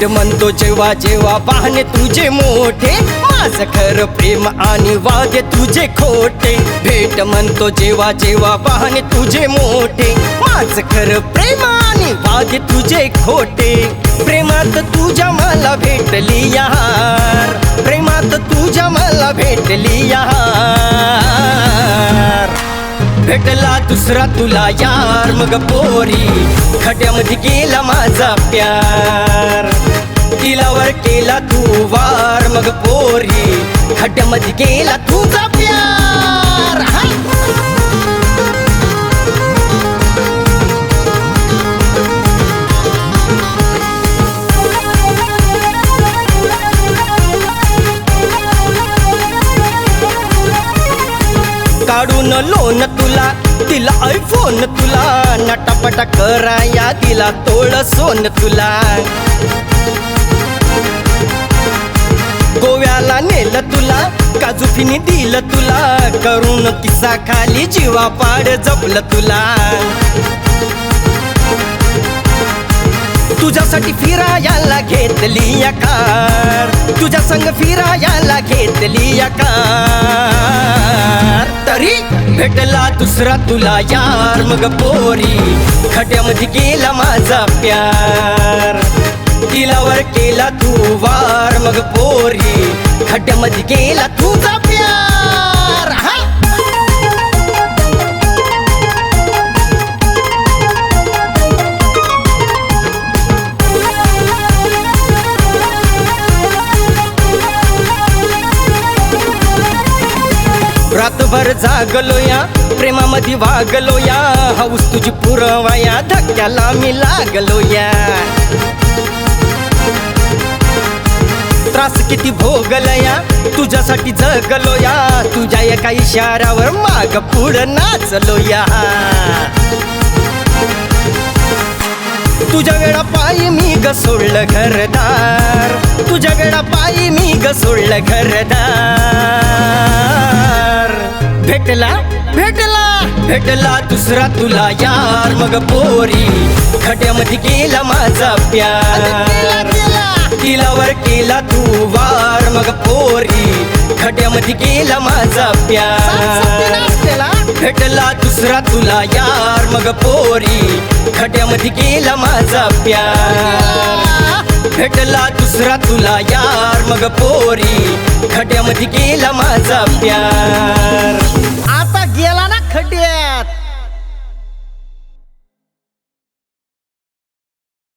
भेट म्हणतो जेव्हा जेव्हा पाहणे तुझे मोठे, माझं खरं प्रेम आणि वादे तुझे खोटे. भेट म्हणतो जेव्हा जेव्हा पाहणे तुझे मोठे, माझं खरं प्रेम आणि वादे तुझे खोटे. प्रेमात तुझ्या मला भेटली यार, प्रेमात तुझ्या मला भेटली यार. भेटला दुसरा तुला यार मग पोरी, खड्यामध्ये गेला माझा प्यार. दिलावर केला तू वार मग पोरी, खड्यामध्ये गेला तुझा प्यार. काढून लोन तुला दिला आयफोन तुला, नटापटा कराया दिला तोळ सोन तुला. गोव्याला नेलं तुला, काजू फिनी दिलं तुला, करून किस्सा खाली जीवा पाड जपलं तुला. तुझ्यासाठी फिरायला घेतली या कार, तुझ्या संग फिरायला घेतली या कार. तरी भेटला दुसरा तुला यार मग पोरी, खड्यामध्ये गेला माझा प्यार. दिलावर केला तू वार मग पोरी, खड्यामध्ये गेला तुझा प्यार. रातभर जागलो या, प्रेमामध्ये वागलो या, हौस तुझी पुरवाया, धक्क्याला मी लागलो या. त्रास किती भोगल या, तुझ्यासाठी जगलो या, तुझ्या एका इशाऱ्यावर माग पुढं नाचलो या. तुझ्या वेळा पायी मी ग सोडलं घरदार, तुझ्या वेळा पायी मी ग सोडलं घरदार. भेटला भेटला भेटला दुसरा तुला यार मग पोरी, खड्यामध्ये गेला माझा प्यार. दिलावर केला तू वार मग पोरी, खड्यामध्ये गेला माझा प्यार. भेटला दुसरा तुला यार मग पोरी, खड्यामध्ये गेला माझा प्यार. भेटला दुसरा तुला यार मग पोरी, खड्यामध्ये गेला माझा प्यार. आता गेला ना खड्या.